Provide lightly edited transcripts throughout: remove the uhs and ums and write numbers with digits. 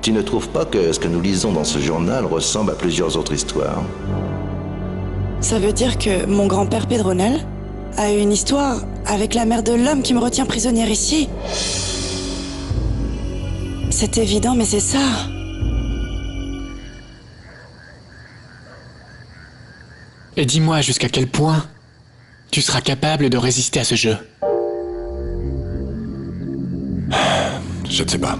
Tu ne trouves pas que ce que nous lisons dans ce journal ressemble à plusieurs autres histoires? Ça veut dire que mon grand-père Pedronel a eu une histoire avec la mère de l'homme qui me retient prisonnière ici. C'est évident, mais c'est ça. Et dis-moi jusqu'à quel point tu seras capable de résister à ce jeu. Je ne sais pas.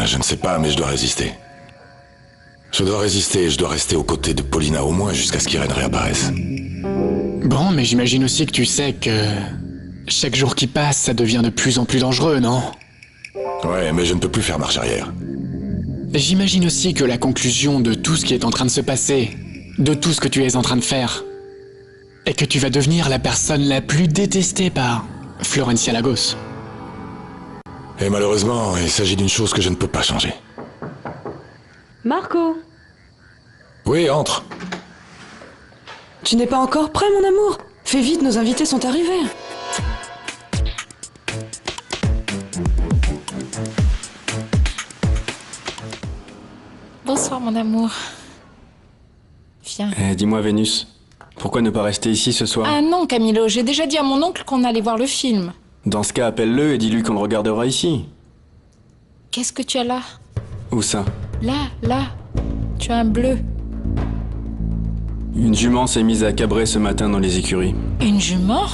Je ne sais pas, mais je dois résister. Je dois résister et je dois rester aux côtés de Paulina au moins jusqu'à ce qu'Irène réapparaisse. Bon, mais j'imagine aussi que tu sais que chaque jour qui passe, ça devient de plus en plus dangereux, non? Ouais, mais je ne peux plus faire marche arrière. J'imagine aussi que la conclusion de tout ce qui est en train de se passer, de tout ce que tu es en train de faire, est que tu vas devenir la personne la plus détestée par Florencia Lagos. Et malheureusement, il s'agit d'une chose que je ne peux pas changer. Marco! Oui, entre. Tu n'es pas encore prêt, mon amour? Fais vite, nos invités sont arrivés. Bonsoir, mon amour. Viens. Dis-moi, Vénus, pourquoi ne pas rester ici ce soir? Ah non, Camilo, j'ai déjà dit à mon oncle qu'on allait voir le film. Dans ce cas, appelle-le et dis-lui qu'on le regardera ici. Qu'est-ce que tu as là? Où ça? Là. Tu as un bleu. Une jument s'est mise à cabrer ce matin dans les écuries. Une jument?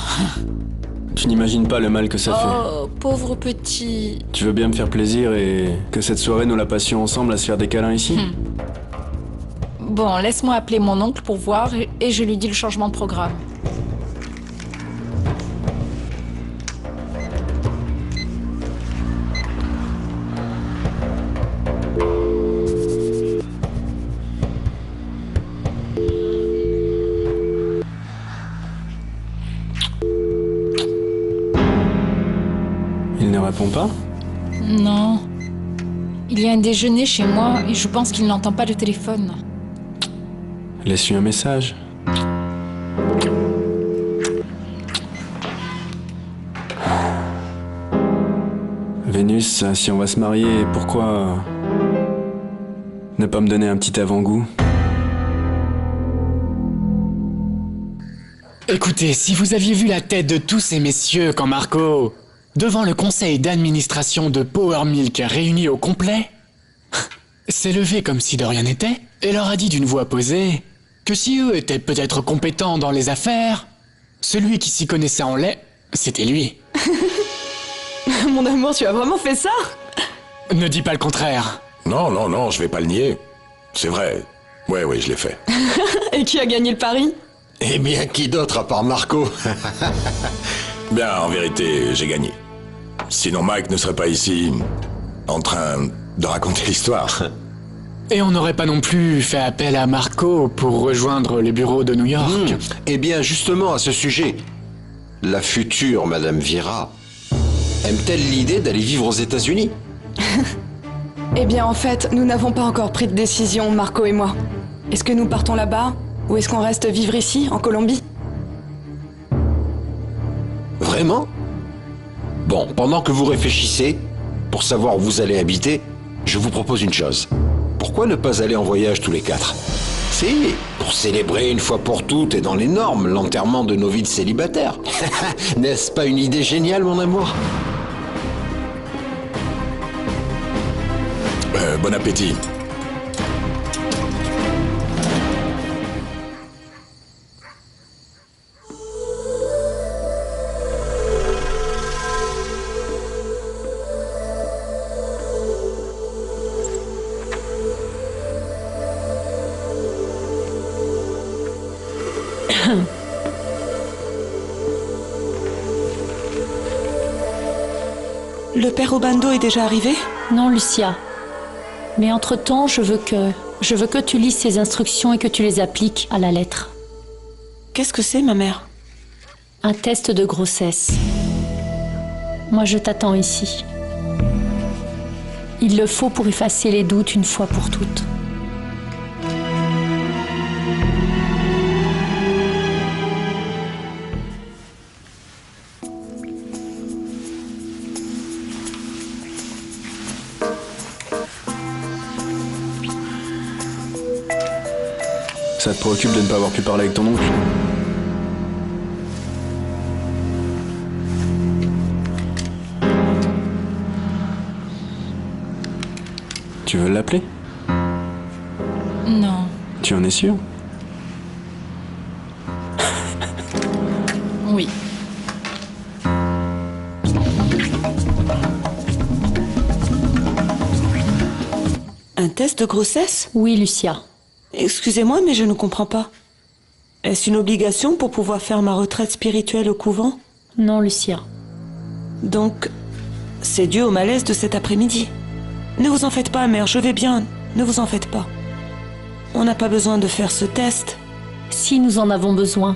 Tu n'imagines pas le mal que ça fait. Oh, pauvre petit. Tu veux bien me faire plaisir et que cette soirée nous la passions ensemble à se faire des câlins ici? Bon, laisse-moi appeler mon oncle pour voir et je lui dis le changement de programme. Il ne répond pas? Non. Il y a un déjeuner chez moi et je pense qu'il n'entend pas le téléphone. Laisse-lui un message. Vénus, si on va se marier, pourquoi ne pas me donner un petit avant-goût? Écoutez, si vous aviez vu la tête de tous ces messieurs quand Marco, devant le conseil d'administration de Power Milk réuni au complet, s'est levé comme si de rien n'était et leur a dit d'une voix posée que si eux étaient peut-être compétents dans les affaires, celui qui s'y connaissait en lait, c'était lui. Mon amour, tu as vraiment fait ça? Ne dis pas le contraire. Non, je vais pas le nier. C'est vrai. Ouais, je l'ai fait. Et qui a gagné le pari? Eh bien, qui d'autre à part Marco? Bien, en vérité, j'ai gagné. Sinon Mike ne serait pas ici, en train de raconter l'histoire. Et on n'aurait pas non plus fait appel à Marco pour rejoindre les bureaux de New York. Eh bien, justement, à ce sujet, la future Madame Vira aime-t-elle l'idée d'aller vivre aux États-Unis? Eh bien, en fait, nous n'avons pas encore pris de décision, Marco et moi. Est-ce que nous partons là-bas? Ou est-ce qu'on reste vivre ici, en Colombie? Vraiment? Bon, pendant que vous réfléchissez, pour savoir où vous allez habiter, je vous propose une chose. Pourquoi ne pas aller en voyage tous les quatre? Si, pour célébrer une fois pour toutes et dans les normes l'enterrement de nos vies de célibataires. N'est-ce pas une idée géniale, mon amour? Bon appétit. Le père Obando est déjà arrivé? Non, Lucia. Mais entre-temps, je veux que tu lises ces instructions et que tu les appliques à la lettre. Qu'est-ce que c'est, ma mère? Un test de grossesse. Moi, je t'attends ici. Il le faut pour effacer les doutes une fois pour toutes. Ça te préoccupe de ne pas avoir pu parler avec ton oncle? Tu veux l'appeler? Non. Tu en es sûr? Oui. Un test de grossesse? Oui, Lucia. Excusez-moi, mais je ne comprends pas. Est-ce une obligation pour pouvoir faire ma retraite spirituelle au couvent? Non, Lucia. Donc, c'est dû au malaise de cet après-midi. Ne vous en faites pas, mère, je vais bien. Ne vous en faites pas. On n'a pas besoin de faire ce test. Si nous en avons besoin,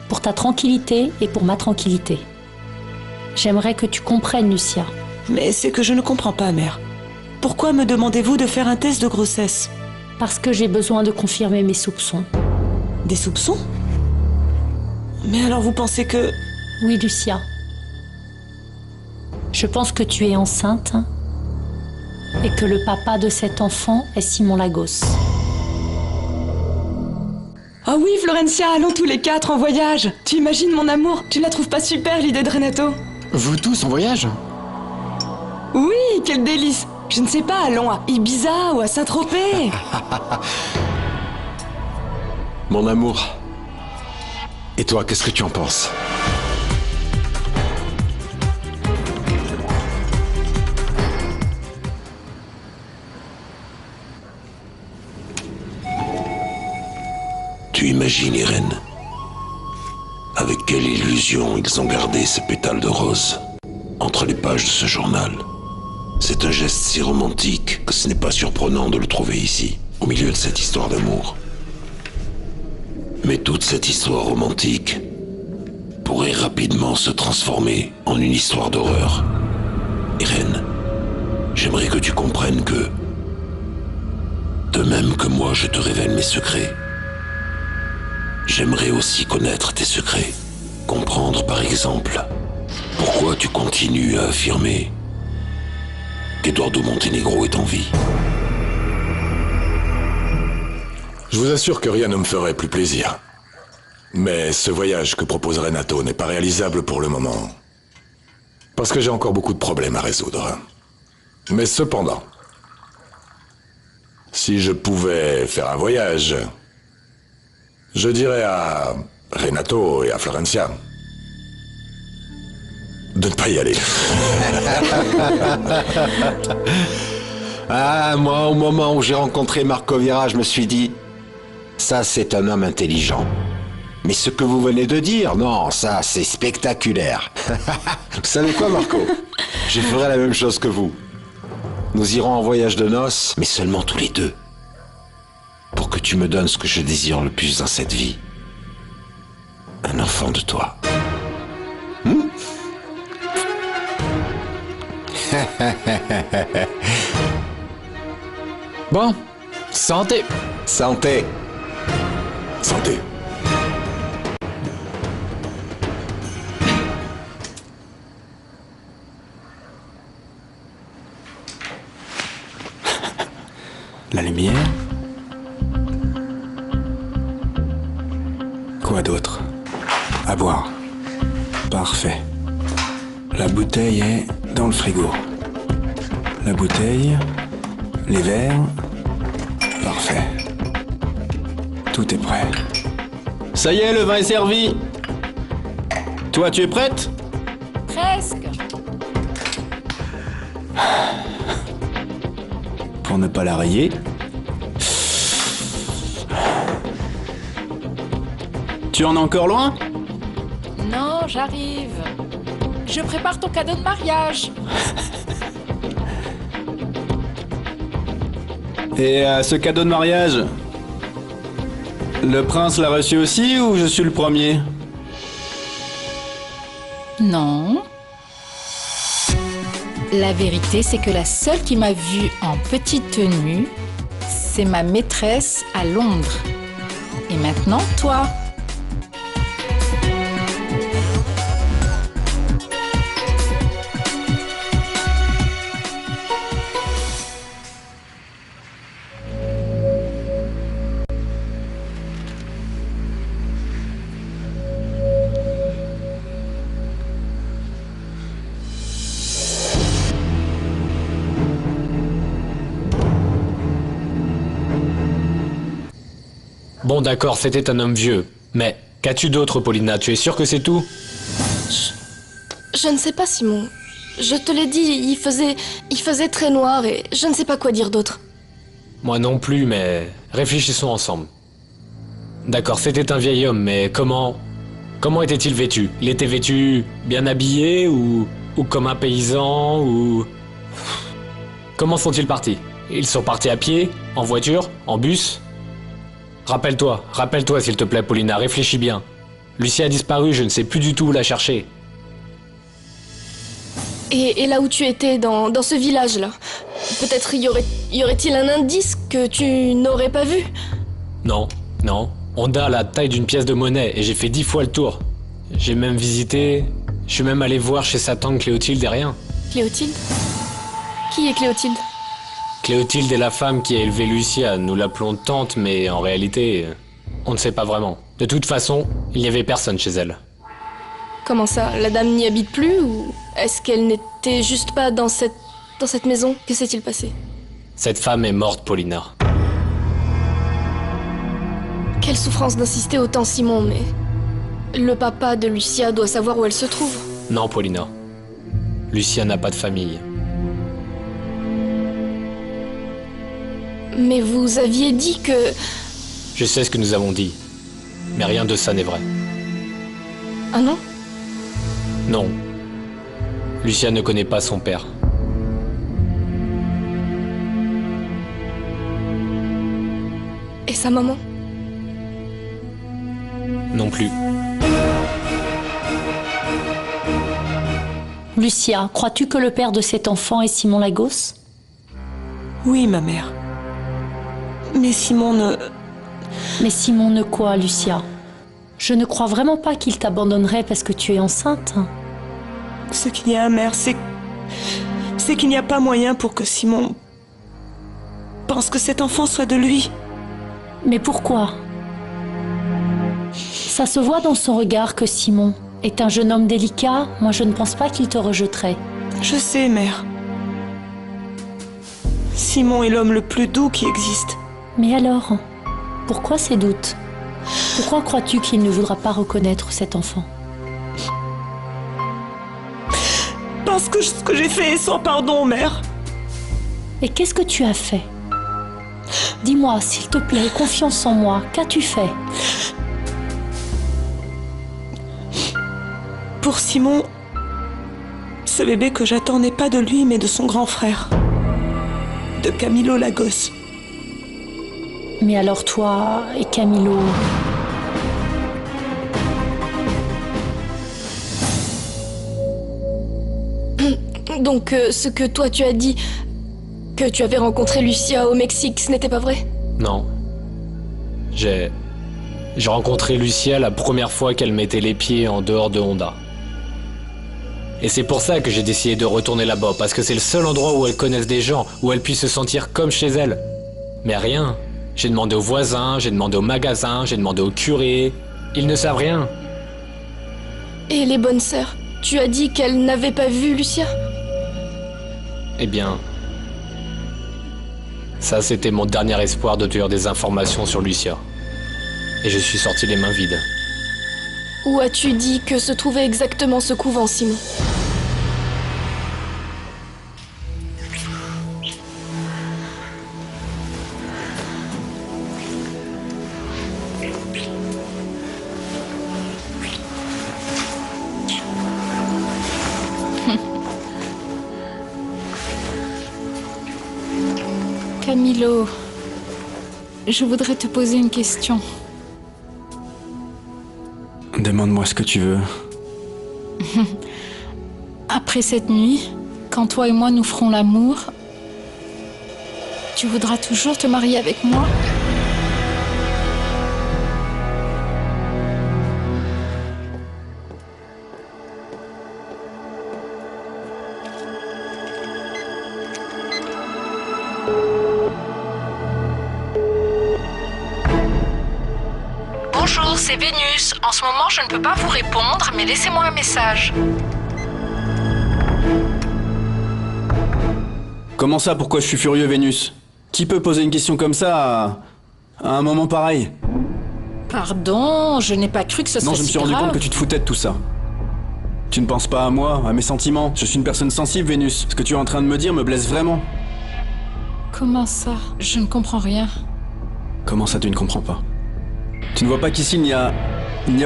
pour ta tranquillité et pour ma tranquillité. J'aimerais que tu comprennes, Lucia. Mais c'est que je ne comprends pas, mère. Pourquoi me demandez-vous de faire un test de grossesse? Parce que j'ai besoin de confirmer mes soupçons. Des soupçons? Mais alors vous pensez que... Oui, Lucia. Je pense que tu es enceinte et que le papa de cet enfant est Simon Lagos. Oh oui, Florencia, allons tous les quatre en voyage. Tu imagines mon amour? Tu la trouves pas super l'idée de Renato? Vous tous en voyage? Oui, quel délice. Je ne sais pas, allons à Ibiza ou à Saint-Tropez. Mon amour. Et toi, qu'est-ce que tu en penses? Tu imagines, Irène, avec quelle illusion ils ont gardé ces pétales de rose entre les pages de ce journal. C'est un geste si romantique que ce n'est pas surprenant de le trouver ici, au milieu de cette histoire d'amour. Mais toute cette histoire romantique pourrait rapidement se transformer en une histoire d'horreur. Irène, j'aimerais que tu comprennes que, de même que moi je te révèle mes secrets, j'aimerais aussi connaître tes secrets. Comprendre par exemple pourquoi tu continues à affirmer qu'Eduardo Montenegro est en vie. Je vous assure que rien ne me ferait plus plaisir. Mais ce voyage que propose Renato n'est pas réalisable pour le moment. Parce que j'ai encore beaucoup de problèmes à résoudre. Mais cependant, si je pouvais faire un voyage, je dirais à Renato et à Florencia de ne pas y aller. Ah, moi, au moment où j'ai rencontré Marco Vera, je me suis dit, ça, c'est un homme intelligent. Mais ce que vous venez de dire, non, ça, c'est spectaculaire. Vous savez quoi, Marco? Je ferai la même chose que vous. Nous irons en voyage de noces, mais seulement tous les deux. Pour que tu me donnes ce que je désire le plus dans cette vie. Un enfant de toi. Bon, santé. Santé. Santé. La lumière. Quoi d'autre? À boire. Parfait. La bouteille est dans le frigo. La bouteille, les verres. Parfait. Tout est prêt. Ça y est, le vin est servi. Toi, tu es prête? Presque. Pour ne pas la rayer. Tu en es encore loin? Non, j'arrive. Je prépare ton cadeau de mariage. Et ce cadeau de mariage, le prince l'a reçu aussi ou je suis le premier? Non. La vérité, c'est que la seule qui m'a vue en petite tenue, c'est ma maîtresse à Londres. Et maintenant, toi. Bon d'accord, c'était un homme vieux. Mais qu'as-tu d'autre, Paulina? Tu es sûre que c'est tout? Je ne sais pas, Simon. Je te l'ai dit, il faisait très noir et je ne sais pas quoi dire d'autre. Moi non plus, mais réfléchissons ensemble. D'accord, c'était un vieil homme, mais comment était-il vêtu? Il était vêtu bien habillé ou comme un paysan ou... Comment sont-ils partis? Ils sont partis à pied, en voiture, en bus? Rappelle-toi s'il te plaît, Paulina, réfléchis bien. Lucia a disparu, je ne sais plus du tout où la chercher. Et là où tu étais, dans ce village-là, peut-être y aurait-il un indice que tu n'aurais pas vu? Non. Honda a la taille d'une pièce de monnaie et j'ai fait 10 fois le tour. J'ai même visité... Je suis même allé voir chez sa tante Cléotilde et rien. Cléotilde? Qui est Cléotilde? Cléotilde est la femme qui a élevé Lucia. Nous l'appelons tante, mais en réalité, on ne sait pas vraiment. De toute façon, il n'y avait personne chez elle. Comment ça? La dame n'y habite plus ou est-ce qu'elle n'était juste pas dans cette maison? Que s'est-il passé? Cette femme est morte, Paulina. Quelle souffrance d'insister autant, Simon, mais... Le papa de Lucia doit savoir où elle se trouve. Non, Paulina. Lucia n'a pas de famille. Mais vous aviez dit que... Je sais ce que nous avons dit. Mais rien de ça n'est vrai. Ah non? Non. Lucia ne connaît pas son père. Et sa maman? Non plus. Lucia, crois-tu que le père de cet enfant est Simon Lagos? Oui, ma mère. Mais Simon ne... Mais Simon ne quoi, Lucia? Je ne crois vraiment pas qu'il t'abandonnerait parce que tu es enceinte. Ce qu'il y a, mère, c'est qu'il n'y a pas moyen pour que Simon pense que cet enfant soit de lui. Mais pourquoi? Ça se voit dans son regard que Simon est un jeune homme délicat. Moi, je ne pense pas qu'il te rejetterait. Je sais, mère. Simon est l'homme le plus doux qui existe. Mais alors, pourquoi ces doutes? Pourquoi crois-tu qu'il ne voudra pas reconnaître cet enfant? Parce que ce que j'ai fait est sans pardon, mère. Et qu'est-ce que tu as fait? Dis-moi, s'il te plaît, confiance en moi. Qu'as-tu fait? Pour Simon, ce bébé que j'attends n'est pas de lui, mais de son grand frère. De Camilo Lagos. Mais alors toi et Camilo... Donc, ce que toi tu as dit, que tu avais rencontré Lucia au Mexique, ce n'était pas vrai? Non. J'ai rencontré Lucia la première fois qu'elle mettait les pieds en dehors de Honda. Et c'est pour ça que j'ai décidé de retourner là-bas, parce que c'est le seul endroit où elle connaisse des gens, où elle puisse se sentir comme chez elle. Mais rien. J'ai demandé aux voisins, j'ai demandé au magasin, j'ai demandé au curé. Ils ne savent rien. Et les bonnes sœurs, tu as dit qu'elles n'avaient pas vu Lucia? Eh bien... Ça, c'était mon dernier espoir de tenir des informations sur Lucia. Et je suis sorti les mains vides. Où as-tu dit que se trouvait exactement ce couvent, Simon? Camilo, je voudrais te poser une question. Demande-moi ce que tu veux. Après cette nuit, quand toi et moi nous ferons l'amour, tu voudras toujours te marier avec moi? Bonjour, c'est Vénus. En ce moment, je ne peux pas vous répondre, mais laissez-moi un message. Comment ça, pourquoi je suis furieux, Vénus? Qui peut poser une question comme ça à un moment pareil? Pardon, je n'ai pas cru que ce serait Non, je me si suis rendu grave. compte que tu te foutais de tout ça. Tu ne penses pas à moi, à mes sentiments. Je suis une personne sensible, Vénus. Ce que tu es en train de me dire me blesse vraiment. Comment ça? Je ne comprends rien. Comment ça, tu ne comprends pas? Tu ne vois pas qu'ici, il n'y a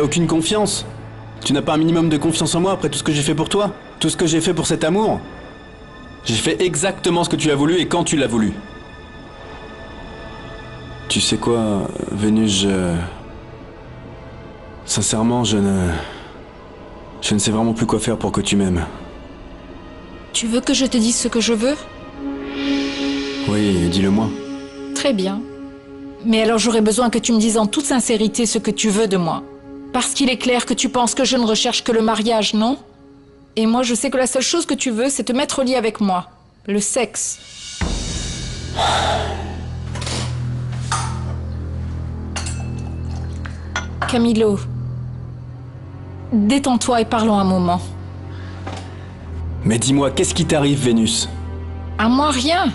aucune confiance? Tu n'as pas un minimum de confiance en moi après tout ce que j'ai fait pour toi? Tout ce que j'ai fait pour cet amour? J'ai fait exactement ce que tu as voulu et quand tu l'as voulu. Tu sais quoi, Vénus, sincèrement, je ne sais vraiment plus quoi faire pour que tu m'aimes. Tu veux que je te dise ce que je veux? Oui, dis-le-moi. Très bien. Mais alors j'aurais besoin que tu me dises en toute sincérité ce que tu veux de moi. Parce qu'il est clair que tu penses que je ne recherche que le mariage, non? Et moi, je sais que la seule chose que tu veux, c'est te mettre au lit avec moi. Le sexe. Camilo. Détends-toi et parlons un moment. Mais dis-moi, qu'est-ce qui t'arrive, Vénus? À moi, rien.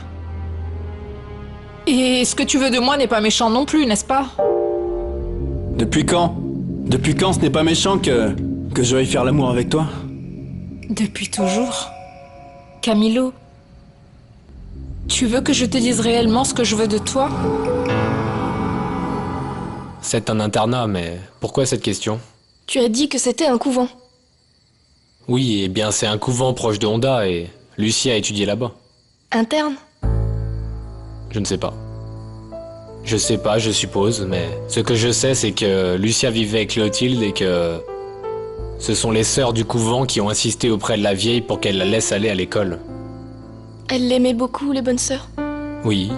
Et ce que tu veux de moi n'est pas méchant non plus, n'est-ce pas? Depuis quand? Depuis quand ce n'est pas méchant que je veuille faire l'amour avec toi? Depuis toujours. Camilo, tu veux que je te dise réellement ce que je veux de toi? C'est un internat, mais pourquoi cette question? Tu as dit que c'était un couvent. Oui, eh bien c'est un couvent proche de Honda et Lucie a étudié là-bas. Interne? Je ne sais pas. Je sais pas, je suppose, mais ce que je sais, c'est que Lucia vivait avec Clotilde et que ce sont les sœurs du couvent qui ont insisté auprès de la vieille pour qu'elle la laisse aller à l'école. Elle l'aimait beaucoup, les bonnes sœurs. Oui,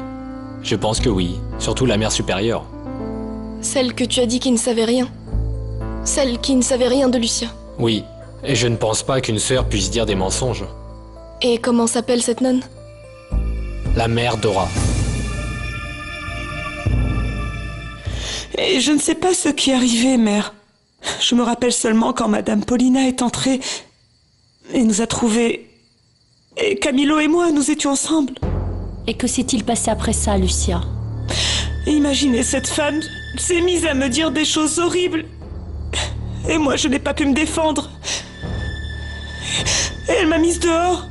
je pense que oui, surtout la mère supérieure. Celle que tu as dit qui ne savait rien. Celle qui ne savait rien de Lucia. Oui, et je ne pense pas qu'une sœur puisse dire des mensonges. Et comment s'appelle cette nonne? La mère Dora. Et je ne sais pas ce qui est arrivé, mère. Je me rappelle seulement quand Madame Paulina est entrée et nous a trouvés. Et Camilo et moi, nous étions ensemble. Et que s'est-il passé après ça, Lucia? Et imaginez, cette femme s'est mise à me dire des choses horribles. Et moi, je n'ai pas pu me défendre. Et elle m'a mise dehors.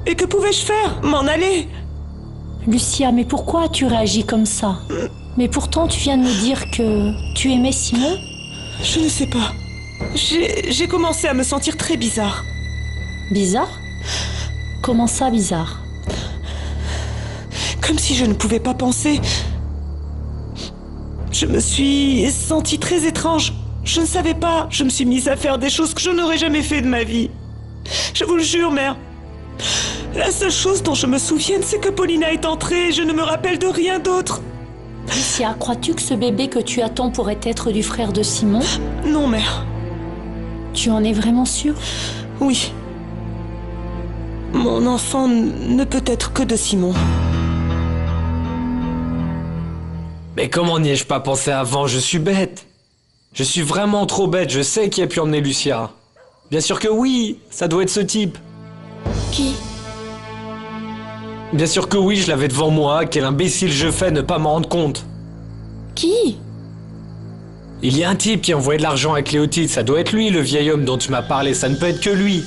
Et que pouvais-je faire? M'en aller? Lucia, mais pourquoi tu réagis comme ça? Mais pourtant, tu viens de me dire que tu aimais Simon? Je ne sais pas. J'ai commencé à me sentir très bizarre. Bizarre? Comment ça, bizarre? Comme si je ne pouvais pas penser. Je me suis sentie très étrange. Je ne savais pas. Je me suis mise à faire des choses que je n'aurais jamais fait de ma vie. Je vous le jure, mère. La seule chose dont je me souvienne, c'est que Paulina est entrée et je ne me rappelle de rien d'autre. Lucia, crois-tu que ce bébé que tu attends pourrait être du frère de Simon? Non, mère. Tu en es vraiment sûre? Oui. Mon enfant ne peut être que de Simon. Mais comment n'y ai-je pas pensé avant? Je suis bête. Je suis vraiment trop bête, je sais qui a pu emmener Lucia. Bien sûr que oui, ça doit être ce type. Qui? Bien sûr que oui, je l'avais devant moi, quel imbécile je fais ne pas m'en rendre compte. Qui? Il y a un type qui a envoyé de l'argent à Cléotide, ça doit être lui le vieil homme dont tu m'as parlé, ça ne peut être que lui.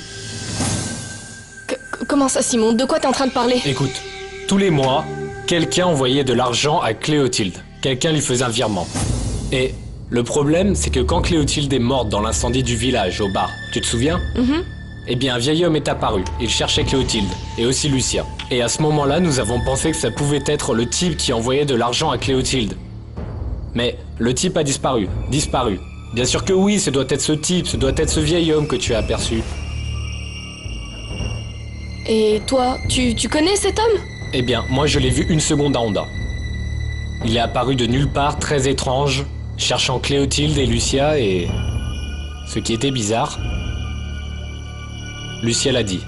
Comment ça, Simon? De quoi t'es en train de parler? Écoute, tous les mois, quelqu'un envoyait de l'argent à Cléotilde. Quelqu'un lui faisait un virement. Et le problème, c'est que quand Cléotilde est morte dans l'incendie du village, au bar, tu te souviens? Eh bien, un vieil homme est apparu. Il cherchait Cléotilde, et aussi Lucia. Et à ce moment-là, nous avons pensé que ça pouvait être le type qui envoyait de l'argent à Cléotilde. Mais le type a disparu. Disparu. Bien sûr que oui, ce doit être ce type, ce doit être ce vieil homme que tu as aperçu. Et toi, tu connais cet homme? Eh bien, moi je l'ai vu une seconde à Honda. Il est apparu de nulle part, très étrange, cherchant Cléotilde et Lucia et... Ce qui était bizarre... Lucia l'a dit.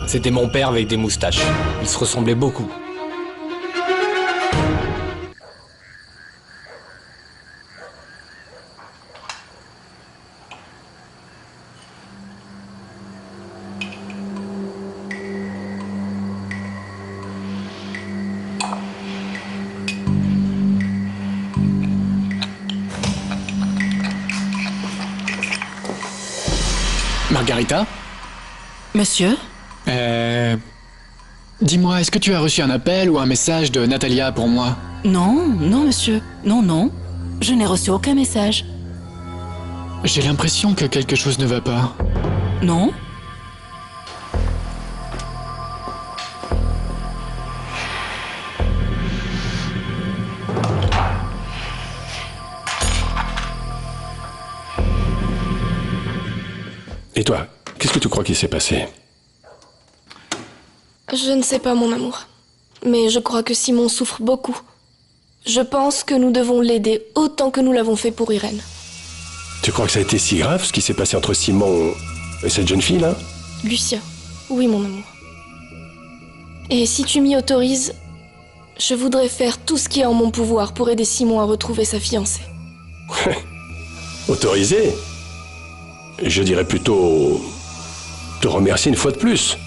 C'était mon père avec des moustaches. Ils se ressemblaient beaucoup. Margarita? Monsieur? Dis-moi, est-ce que tu as reçu un appel ou un message de Natalia pour moi? Non, non, monsieur. Non, non. Je n'ai reçu aucun message. J'ai l'impression que quelque chose ne va pas. Non? Et toi, qu'est-ce que tu crois qu'il s'est passé? Je ne sais pas, mon amour. Mais je crois que Simon souffre beaucoup. Je pense que nous devons l'aider autant que nous l'avons fait pour Irène. Tu crois que ça a été si grave, ce qui s'est passé entre Simon et cette jeune fille-là? Lucien. Oui, mon amour. Et si tu m'y autorises, je voudrais faire tout ce qui est en mon pouvoir pour aider Simon à retrouver sa fiancée. Autorisé? Je dirais plutôt te remercier une fois de plus.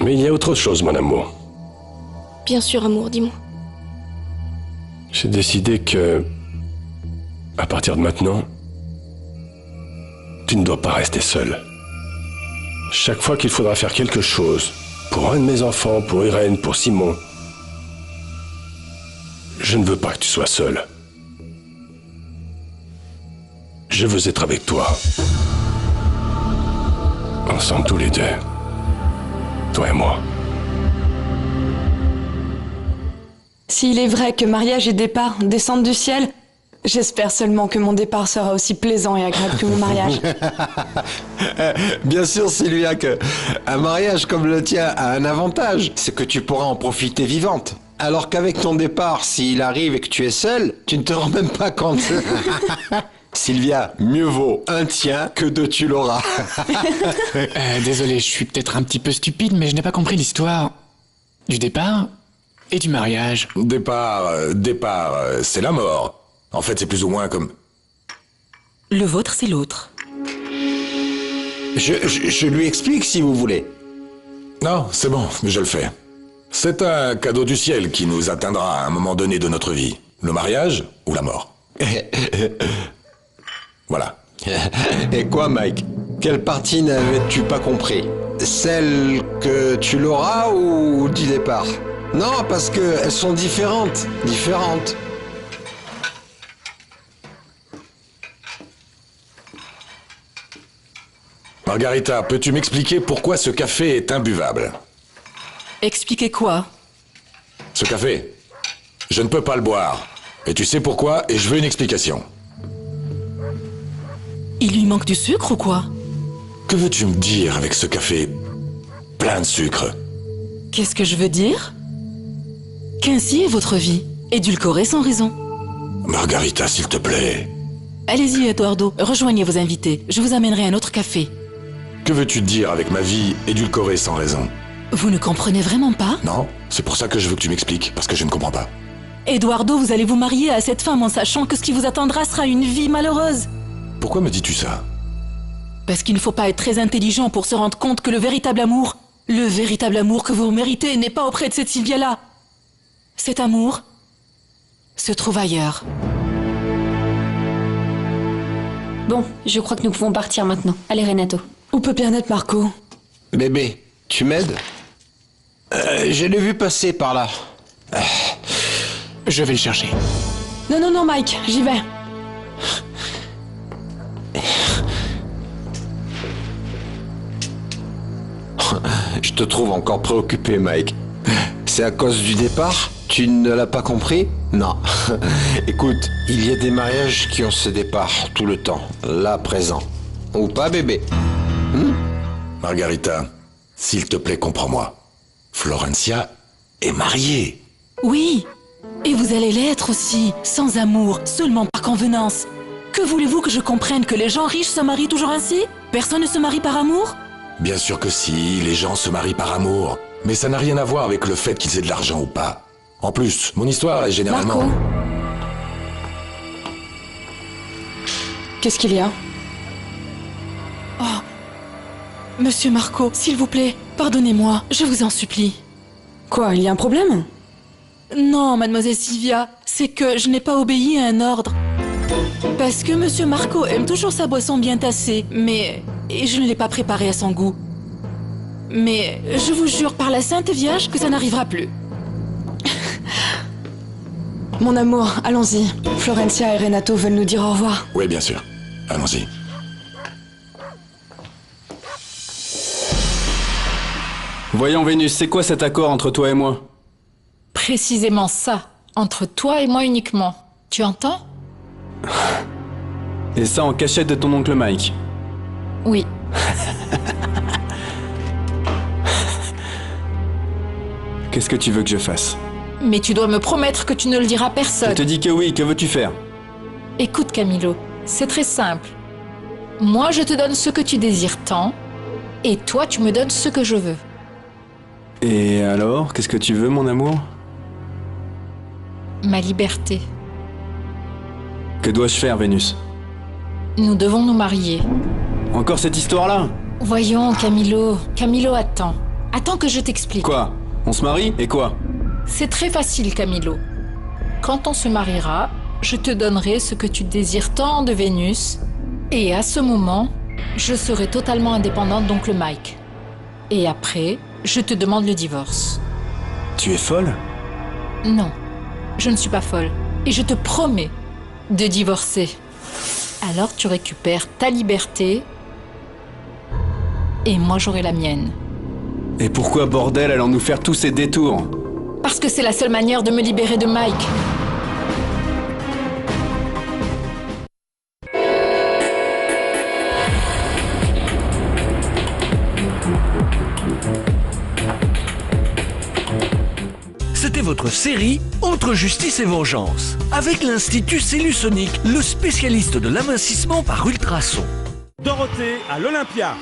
Mais il y a autre chose, mon amour. Bien sûr, amour, dis-moi. J'ai décidé que, à partir de maintenant, tu ne dois pas rester seul. Chaque fois qu'il faudra faire quelque chose, pour un de mes enfants, pour Irène, pour Simon, je ne veux pas que tu sois seul. Je veux être avec toi. Ensemble tous les deux. Toi et moi. S'il est vrai que mariage et départ descendent du ciel, j'espère seulement que mon départ sera aussi plaisant et agréable que mon mariage. Bien sûr, Sylvia, que un mariage comme le tien a un avantage, c'est que tu pourras en profiter vivante. Alors qu'avec ton départ, s'il arrive et que tu es seule, tu ne te rends même pas compte. Sylvia, mieux vaut un tien que deux tu l'auras. Désolé, je suis peut-être un petit peu stupide, mais je n'ai pas compris l'histoire du départ et du mariage. Départ, c'est la mort. En fait, c'est plus ou moins comme... Le vôtre, c'est l'autre. Je lui explique si vous voulez. Non, c'est bon, je le fais. C'est un cadeau du ciel qui nous atteindra à un moment donné de notre vie. Le mariage ou la mort. Voilà. Et quoi, Mike? Quelle partie n'avais-tu pas compris? Celle que tu l'auras ou du départ? Non, parce qu'elles sont différentes. Différentes. Margarita, peux-tu m'expliquer pourquoi ce café est imbuvable? Expliquez quoi? Ce café, je ne peux pas le boire. Et tu sais pourquoi, et je veux une explication. Il lui manque du sucre ou quoi? Que veux-tu me dire avec ce café plein de sucre? Qu'est-ce que je veux dire? Qu'ainsi est votre vie, édulcorée sans raison. Margarita, s'il te plaît. Allez-y, Eduardo, rejoignez vos invités. Je vous amènerai un autre café. Que veux-tu dire avec ma vie édulcorée sans raison? Vous ne comprenez vraiment pas? Non, c'est pour ça que je veux que tu m'expliques, parce que je ne comprends pas. Eduardo, vous allez vous marier à cette femme en sachant que ce qui vous attendra sera une vie malheureuse. Pourquoi me dis-tu ça? Parce qu'il ne faut pas être très intelligent pour se rendre compte que le véritable amour que vous méritez n'est pas auprès de cette Sylvia-là. Cet amour se trouve ailleurs. Bon, je crois que nous pouvons partir maintenant. Allez, Renato. Où peut bien être Marco? Bébé, tu m'aides? Je l'ai vu passer par là. Je vais le chercher. Non, non, non, Mike, j'y vais. Je te trouve encore préoccupé, Mike. C'est à cause du départ? Tu ne l'as pas compris? Non. Écoute, il y a des mariages qui ont ce départ tout le temps, là présent. Ou pas, bébé? Margarita, s'il te plaît, comprends-moi. Florencia est mariée. Oui, et vous allez l'être aussi, sans amour, seulement par convenance. Que voulez-vous que je comprenne que les gens riches se marient toujours ainsi? Personne ne se marie par amour? Bien sûr que si, les gens se marient par amour. Mais ça n'a rien à voir avec le fait qu'ils aient de l'argent ou pas. En plus, mon histoire est généralement... Marco. Qu'est-ce qu'il y a? Oh, Monsieur Marco, s'il vous plaît, pardonnez-moi, je vous en supplie. Quoi, il y a un problème? Non, mademoiselle Sylvia, c'est que je n'ai pas obéi à un ordre. Parce que Monsieur Marco aime toujours sa boisson bien tassée, mais... Et je ne l'ai pas préparée à son goût. Mais je vous jure par la Sainte Vierge que ça n'arrivera plus. Mon amour, allons-y. Florencia et Renato veulent nous dire au revoir. Oui, bien sûr. Allons-y. Voyons, Vénus, c'est quoi cet accord entre toi et moi? Précisément ça. Entre toi et moi uniquement. Tu entends? Et ça en cachette de ton oncle Mike? Oui. Qu'est-ce que tu veux que je fasse? Mais tu dois me promettre que tu ne le diras à personne. Je te dis que oui, que veux-tu faire? Écoute Camilo, c'est très simple. Moi je te donne ce que tu désires tant, et toi tu me donnes ce que je veux. Et alors, qu'est-ce que tu veux, mon amour? Ma liberté. Que dois-je faire, Vénus? Nous devons nous marier. Encore cette histoire-là? Voyons, Camilo. Camilo, attends. Attends que je t'explique. Quoi? On se marie? Et quoi? C'est très facile, Camilo. Quand on se mariera, je te donnerai ce que tu désires tant de Vénus, et à ce moment, je serai totalement indépendante d'oncle Mike. Et après, je te demande le divorce. Tu es folle? Non, je ne suis pas folle. Et je te promets de divorcer. Alors tu récupères ta liberté, et moi j'aurai la mienne. Et pourquoi, bordel, allons-nous faire tous ces détours? Parce que c'est la seule manière de me libérer de Mike. C'était votre série Entre justice et vengeance, avec l'Institut Cellusonic, le spécialiste de l'amincissement par ultrasons. Dorothée à l'Olympia.